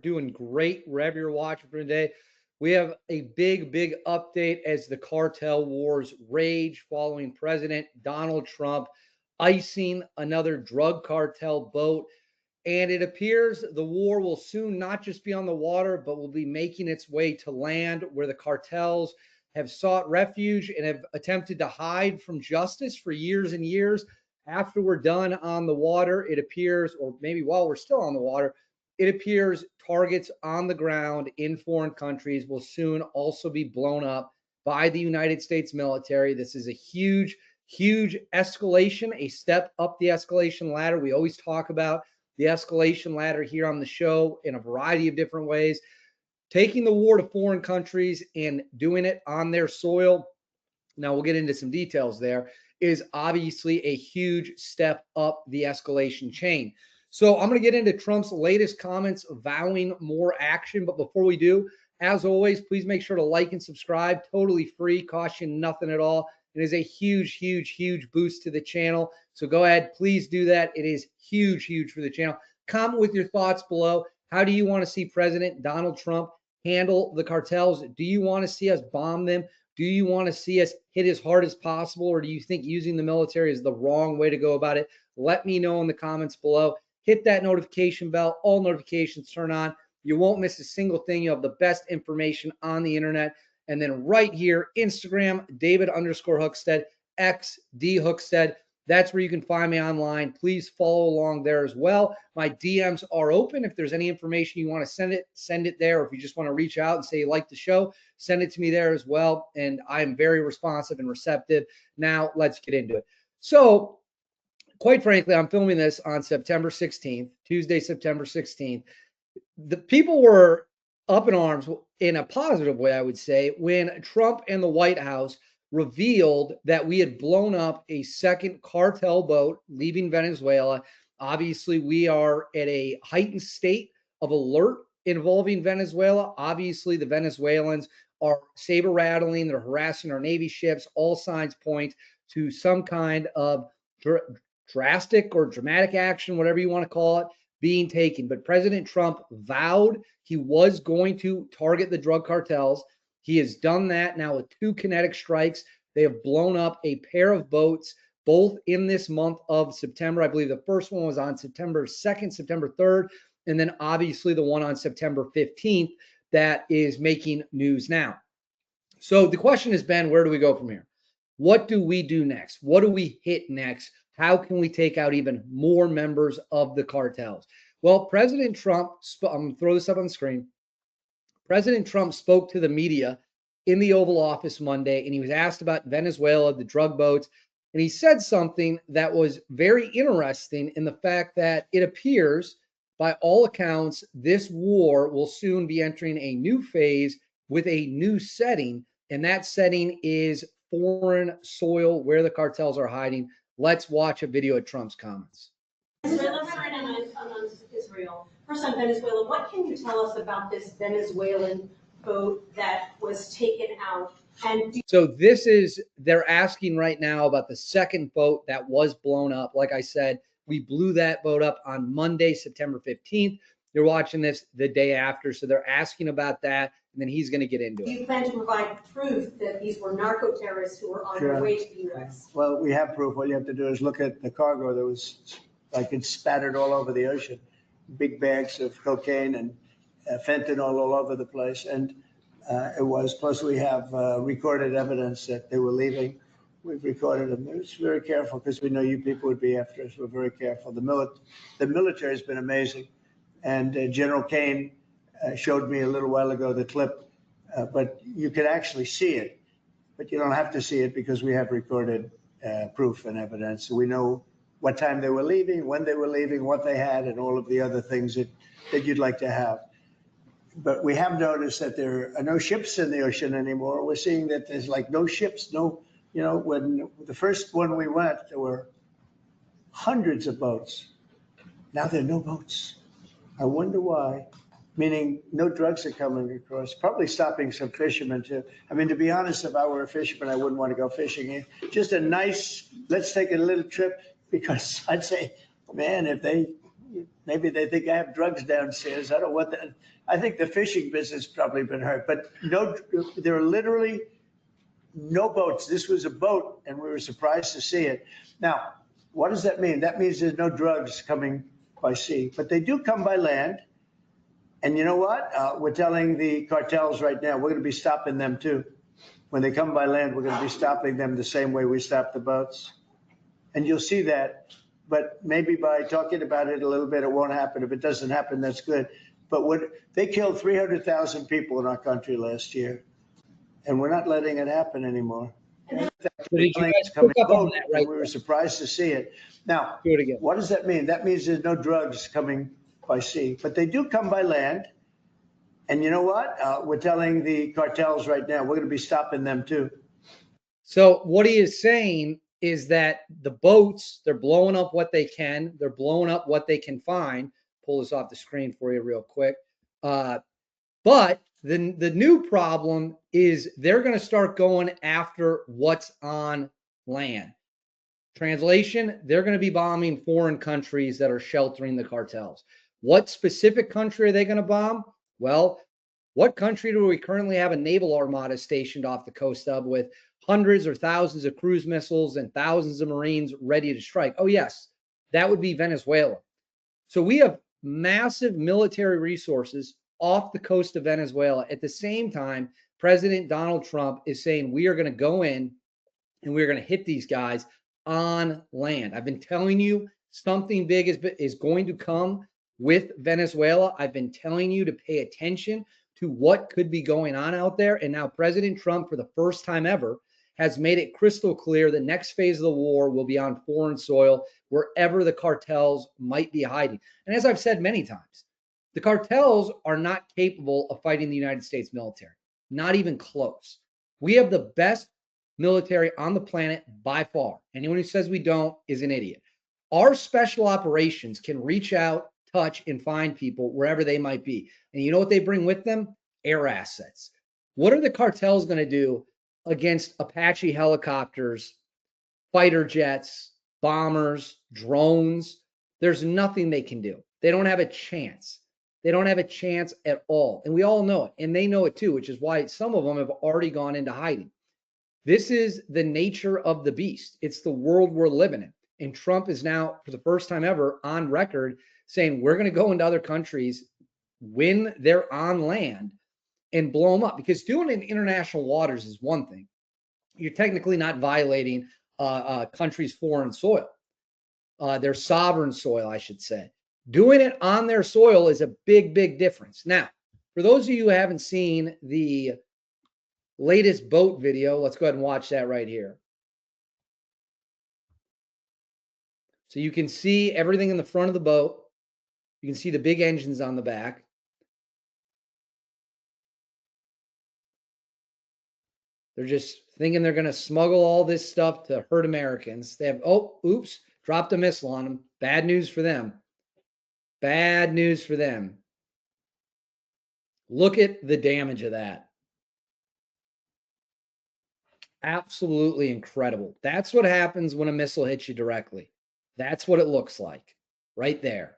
Doing great wherever you're watching from today. We have a big update as the cartel wars rage following President Donald Trump icing another drug cartel boat. And it appears the war will soon not just be on the water, but will be making its way to land where the cartels have sought refuge and have attempted to hide from justice for years and years. After we're done on the water, it appears, or maybe while we're still on the water, it appears targets on the ground in foreign countries will soon also be blown up by the United States military. This is a huge escalation, a step up the escalation ladder. We always talk about the escalation ladder here on the show in a variety of different ways. Taking the war to foreign countries and doing it on their soil, now we'll get into some details there, is obviously a huge step up the escalation chain. So I'm going to get into Trump's latest comments vowing more action. But before we do, as always, please make sure to like and subscribe. Totally free, cost you nothing at all. It is a huge boost to the channel. So go ahead, please do that. It is huge for the channel. Comment with your thoughts below. How do you want to see President Donald Trump handle the cartels? Do you want to see us bomb them? Do you want to see us hit as hard as possible? Or do you think using the military is the wrong way to go about it? Let me know in the comments below. Hit that notification bell. All notifications turn on. You won't miss a single thing. You have the best information on the internet. And then right here, Instagram, David_Hookstead, X D Hookstead. That's where you can find me online. Please follow along there as well. My DMs are open. If there's any information you want to send it there. Or if you just want to reach out and say you like the show, send it to me there as well. And I'm very responsive and receptive. Now let's get into it. So quite frankly, I'm filming this on September 16th, Tuesday, September 16th. The people were up in arms in a positive way, I would say, when Trump and the White House revealed that we had blown up a second cartel boat leaving Venezuela. Obviously, we are at a heightened state of alert involving Venezuela. Obviously, the Venezuelans are saber rattling, they're harassing our Navy ships. All signs point to some kind of drastic or dramatic action, whatever you want to call it, being taken. But President Trump vowed he was going to target the drug cartels. He has done that now with 2 kinetic strikes. They have blown up a pair of boats, both in this month of September. I believe the first one was on September 2nd, September 3rd, and then obviously the one on September 15th that is making news now. So the question has been, where do we go from here? What do we do next? What do we hit next? How can we take out even more members of the cartels? Well, President Trump, I'm going to throw this up on the screen. President Trump spoke to the media in the Oval Office Monday, and he was asked about Venezuela, the drug boats, and he said something that was very interesting in the fact that it appears, by all accounts, this war will soon be entering a new phase with a new setting, and that setting is foreign soil where the cartels are hiding. Let's watch a video of Trump's comments. Venezuela amongst Israel. First on Venezuela, what can you tell us about this Venezuelan boat that was taken out? And so this is, they're asking right now about the second boat that was blown up. Like I said, we blew that boat up on Monday, September 15th. You're watching this the day after, so they're asking about that, and then he's going to get into it. Do you plan to provide proof that these were narco-terrorists who were on their way to the U.S.? Well, we have proof. All you have to do is look at the cargo that was like it's spattered all over the ocean. Big bags of cocaine and fentanyl all over the place. And it was, plus we have recorded evidence that they were leaving. We've recorded them. It was very careful because we know you people would be after us. We're very careful. The military has been amazing. And General Kane showed me a little while ago the clip, but you could actually see it. But you don't have to see it because we have recorded proof and evidence. So we know what time they were leaving, when they were leaving, what they had, and all of the other things that you'd like to have. But we have noticed that there are no ships in the ocean anymore. We're seeing that there's like no ships, when the first one we went, there were hundreds of boats. Now there are no boats. I wonder why. Meaning no drugs are coming across, probably stopping some fishermen too. I mean, to be honest, if I were a fisherman, I wouldn't want to go fishing. Just a nice, let's take a little trip, because I'd say, man, if they maybe they think I have drugs downstairs. I don't know what that, I think the fishing business probably been hurt, but no, there are literally no boats. This was a boat and we were surprised to see it. Now, what does that mean? That means there's no drugs coming by sea, but they do come by land. And you know what? We're telling the cartels right now, we're going to be stopping them too. When they come by land, we're going to be stopping them the same way we stop the boats. And you'll see that. But maybe by talking about it a little bit, it won't happen. If it doesn't happen, that's good. But they killed 300,000 people in our country last year, and we're not letting it happen anymore. So did you guys Coming pick up on boat, that and right we were there? surprised to see it. Now, Do it again. what does that mean? That means there's no drugs coming by sea, but they do come by land. And you know what? We're telling the cartels right now, we're going to be stopping them too. So what he is saying is that the boats, they're blowing up what they can. They're blowing up what they can find. Pull this off the screen for you real quick. But the new problem is they're going to start going after what's on land. Translation, they're going to be bombing foreign countries that are sheltering the cartels. What specific country are they going to bomb? Well, what country do we currently have a naval armada stationed off the coast of with hundreds or thousands of cruise missiles and thousands of Marines ready to strike? Oh, yes, that would be Venezuela. So we have massive military resources off the coast of Venezuela. At the same time, President Donald Trump is saying we are going to go in and we're going to hit these guys on land. I've been telling you something big is going to come with Venezuela. I've been telling you to pay attention to what could be going on out there. And now President Trump, for the first time ever, has made it crystal clear the next phase of the war will be on foreign soil, wherever the cartels might be hiding. And as I've said many times, the cartels are not capable of fighting the United States military, not even close. We have the best military on the planet by far. Anyone who says we don't is an idiot. Our special operations can reach out, touch, and find people wherever they might be. And you know what they bring with them? Air assets. What are the cartels going to do against Apache helicopters, fighter jets, bombers, drones? There's nothing they can do. They don't have a chance. They don't have a chance at all. And we all know it. And they know it too, which is why some of them have already gone into hiding. This is the nature of the beast. It's the world we're living in. And Trump is now, for the first time ever, on record saying we're going to go into other countries when they're on land and blow them up. Because doing it in international waters is one thing. You're technically not violating a country's foreign soil, their sovereign soil, I should say. Doing it on their soil is a big, big difference. Now, for those of you who haven't seen the latest boat video, let's go ahead and watch that right here. So you can see everything in the front of the boat. You can see the big engines on the back. They're just thinking they're going to smuggle all this stuff to hurt Americans. They have, oh, oops, dropped a missile on them. Bad news for them. Bad news for them. Look at the damage of that. Absolutely incredible. That's what happens when a missile hits you directly. That's what it looks like right there.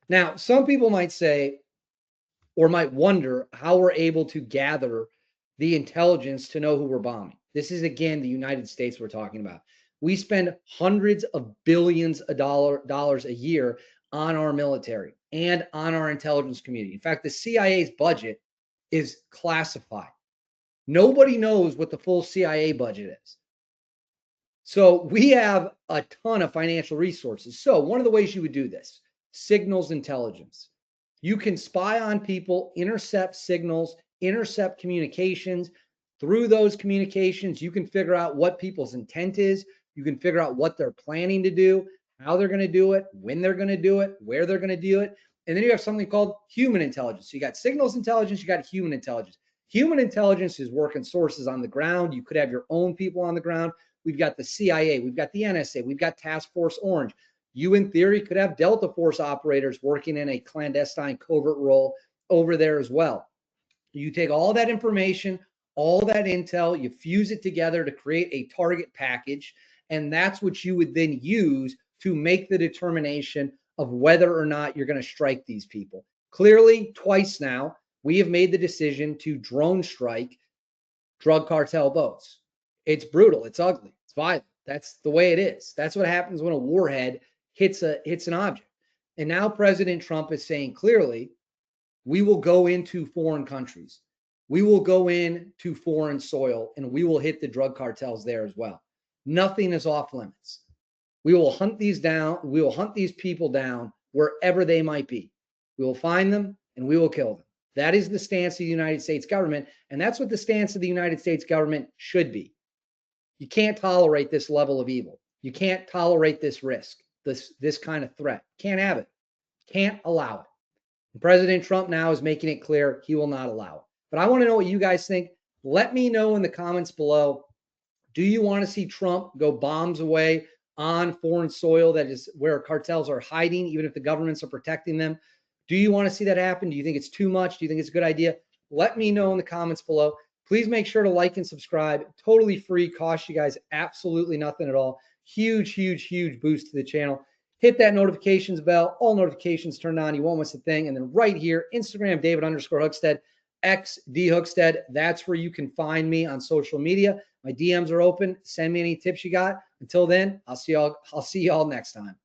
Now, some people might say, or might wonder how we're able to gather the intelligence to know who we're bombing. This is, again, the United States we're talking about. We spend hundreds of billions of dollars a year on our military and on our intelligence community. In fact, the CIA's budget is classified. Nobody knows what the full CIA budget is. So we have a ton of financial resources. So one of the ways you would do this, signals intelligence. You can spy on people, intercept signals, intercept communications. Through those communications, you can figure out what people's intent is. You can figure out what they're planning to do, how they're going to do it, when they're going to do it, where they're going to do it. And then you have something called human intelligence. So you got signals intelligence, you got human intelligence. Human intelligence is working sources on the ground. You could have your own people on the ground. We've got the CIA, we've got the NSA, we've got Task Force Orange. You, in theory, could have Delta Force operators working in a clandestine covert role over there as well. You take all that information, all that intel, you fuse it together to create a target package, and that's what you would then use to make the determination of whether or not you're going to strike these people. Clearly, twice now, we have made the decision to drone strike drug cartel boats. It's brutal. It's ugly. It's violent. That's the way it is. That's what happens when a warhead hits an object. And now President Trump is saying clearly, we will go into foreign countries. We will go into foreign soil and we will hit the drug cartels there as well. Nothing is off limits. We will hunt these down. We will hunt these people down wherever they might be. We will find them and we will kill them. That is the stance of the United States government. And that's what the stance of the United States government should be. You can't tolerate this level of evil. You can't tolerate this risk, this kind of threat. Can't have it. Can't allow it. And President Trump now is making it clear he will not allow it. But I want to know what you guys think. Let me know in the comments below. Do you want to see Trump go bombs away on foreign soil that is where cartels are hiding, even if the governments are protecting them? Do you want to see that happen? Do you think it's too much? Do you think it's a good idea? Let me know in the comments below. Please make sure to like and subscribe. Totally free. Cost you guys absolutely nothing at all. Huge, huge, huge boost to the channel. Hit that notifications bell. All notifications turned on. You won't miss a thing. And then right here, Instagram, David_Hookstead, XDHookstead. That's where you can find me on social media. My DMs are open. Send me any tips you got. Until then, I'll see y'all next time.